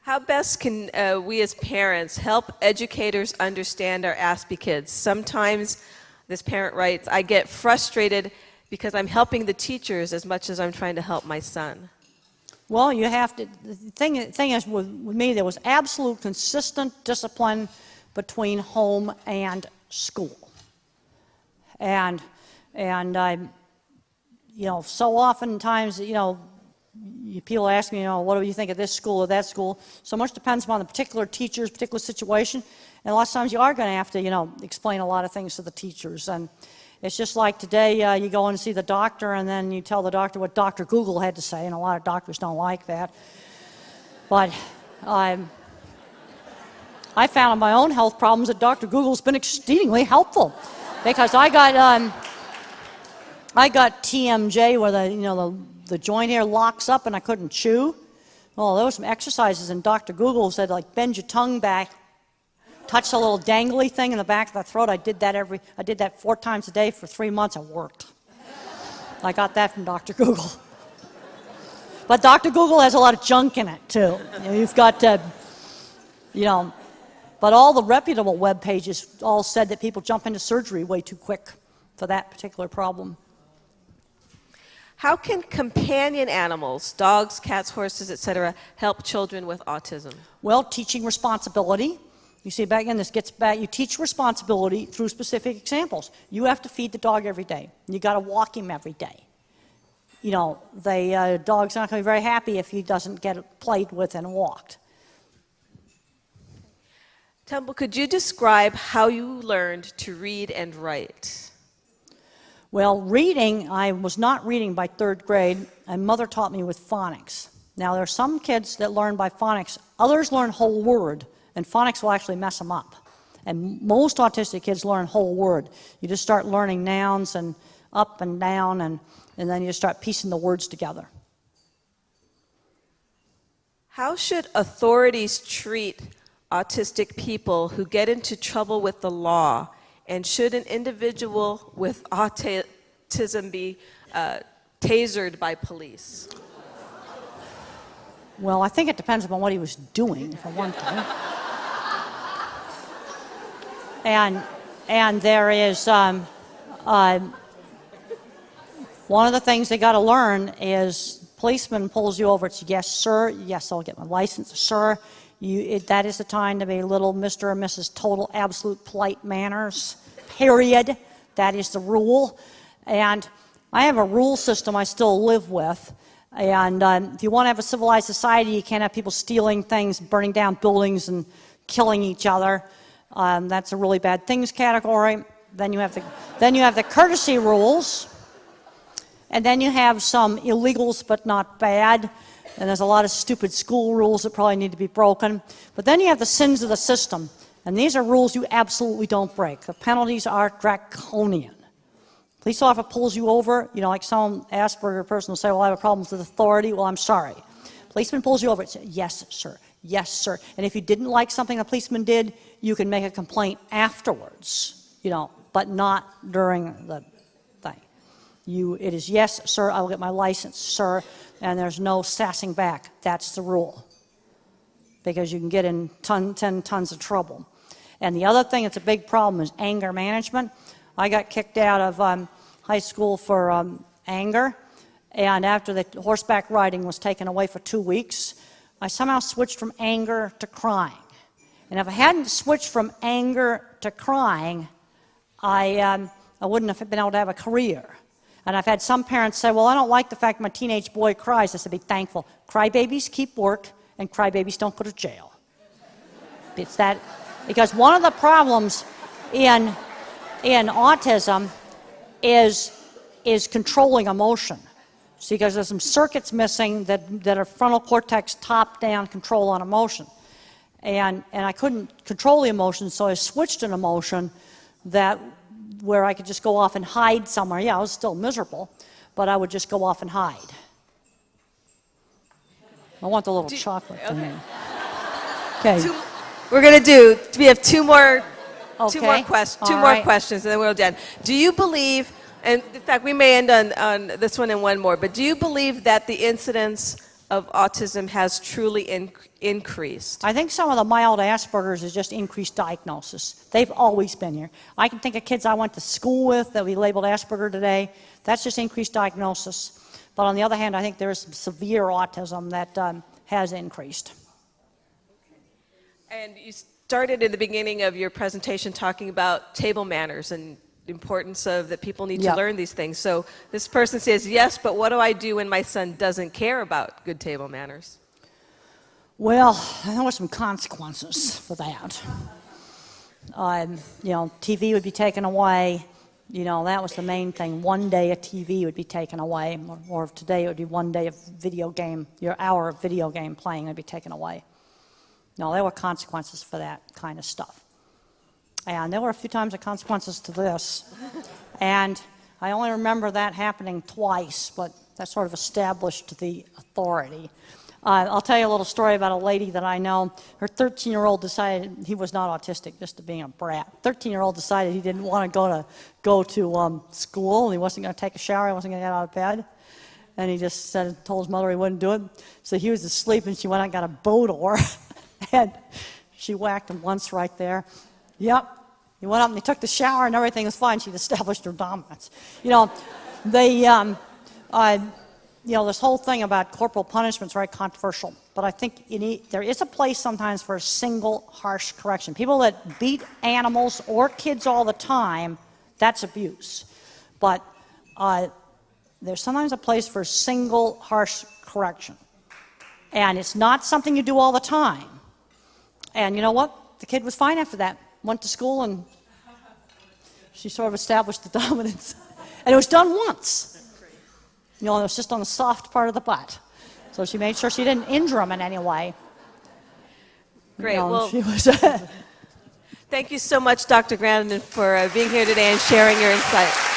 How best can we as parents help educators understand our Aspie kids? Sometimes, this parent writes, I get frustrated because I'm helping the teachers as much as I'm trying to help my son. Well, you have to, the thing is with me, there was absolute consistent discipline between home and school. And I, so oftentimes, people ask me, what do you think of this school or that school? So much depends upon the particular teacher's particular situation. And a lot of times you are going to have to, explain a lot of things to the teachers. And it's just like today, you go and see the doctor, and then you tell the doctor what Dr. Google had to say, and a lot of doctors don't like that. But I found in my own health problems that Dr. Google's been exceedingly helpful, because I got TMJ, where the joint here locks up and I couldn't chew. Well, there were some exercises, and Dr. Google said, like, bend your tongue back, touch the little dangly thing in the back of the throat. I did that 4 times a day for 3 months. It worked. I got that from Dr. Google. But Dr. Google has a lot of junk in it, too. You've got to, but all the reputable web pages all said that people jump into surgery way too quick for that particular problem. How can companion animals, dogs, cats, horses, etc., help children with autism? Well, teaching responsibility. You see, back again, this gets back, you teach responsibility through specific examples. You have to feed the dog every day. You got to walk him every day. The dog's not going to be very happy if he doesn't get played with and walked. Temple, could you describe how you learned to read and write? Well, reading, I was not reading by 3rd grade, and Mother taught me with phonics. Now, there are some kids that learn by phonics. Others learn whole word, and phonics will actually mess them up. And most autistic kids learn whole word. You just start learning nouns and up and down, and then you start piecing the words together. How should authorities treat autistic people who get into trouble with the law? And should an individual with autism be tasered by police? Well, I think it depends upon what he was doing, for one thing. And there is one of the things they got to learn is policeman pulls you over. It's yes, sir. Yes, I'll get my license, sir. That is the time to be little Mr. or Mrs. Total Absolute Polite Manners, period. That is the rule. And I have a rule system I still live with. And if you want to have a civilized society, you can't have people stealing things, burning down buildings, and killing each other. That's a really bad things category. Then you have the courtesy rules. And then you have some illegals, but not bad. And there's a lot of stupid school rules that probably need to be broken. But then you have the sins of the system. And these are rules you absolutely don't break. The penalties are draconian. Police officer pulls you over, like some Asperger person will say, well, I have a problem with authority. Well, I'm sorry. Policeman pulls you over and says, yes, sir. Yes, sir. And if you didn't like something a policeman did, you can make a complaint afterwards, but not during the thing. It is, yes, sir, I will get my license, sir. And there's no sassing back. That's the rule. Because you can get in 10 tons of trouble. And the other thing that's a big problem is anger management. I got kicked out of high school for anger. And after the horseback riding was taken away for 2 weeks, I somehow switched from anger to crying. And if I hadn't switched from anger to crying, I wouldn't have been able to have a career. And I've had some parents say, well, I don't like the fact my teenage boy cries. I said, be thankful. Crybabies keep work, and crybabies don't go to jail. It's that, because one of the problems in autism is controlling emotion. See, because there's some circuits missing that are frontal cortex top-down control on emotion. And I couldn't control the emotion, so I switched an emotion where I could just go off and hide somewhere. Yeah, I was still miserable, but I would just go off and hide. I want the little chocolate thing. Okay. We have two more questions, and then we're done. Do you believe, and in fact, we may end on this one and one more, but do you believe that the incidence of autism has truly increased? I think some of the mild Asperger's is just increased diagnosis. They've always been here. I can think of kids I went to school with that we labeled Asperger today. That's just increased diagnosis. But on the other hand, I think there's some severe autism that has increased. And you started in the beginning of your presentation talking about table manners and the importance of that people need to learn these things. So this person says, yes, but what do I do when my son doesn't care about good table manners? Well, there were some consequences for that. TV would be taken away. That was the main thing. One day a TV would be taken away, or today it would be one day of your hour of video game playing would be taken away. No, there were consequences for that kind of stuff. And there were a few times the consequences to this. And I only remember that happening twice, but that sort of established the authority. I'll tell you a little story about a lady that I know. Her 13-year-old decided he was not autistic, just being a brat. 13-year-old decided he didn't want to go to school. He wasn't going to take a shower. He wasn't going to get out of bed. And he just told his mother he wouldn't do it. So he was asleep, and she went out and got a bow door. And she whacked him once right there. Yep. He went up and he took the shower and everything was fine. She'd established her dominance. This whole thing about corporal punishment is very controversial. But I think there is a place sometimes for a single harsh correction. People that beat animals or kids all the time, that's abuse. But there's sometimes a place for a single harsh correction. And it's not something you do all the time. And you know what? The kid was fine after that. Went to school and she sort of established the dominance. And it was done once. It was just on the soft part of the butt. So she made sure she didn't injure him in any way. Great. Thank you so much, Dr. Grandin, for being here today and sharing your insight.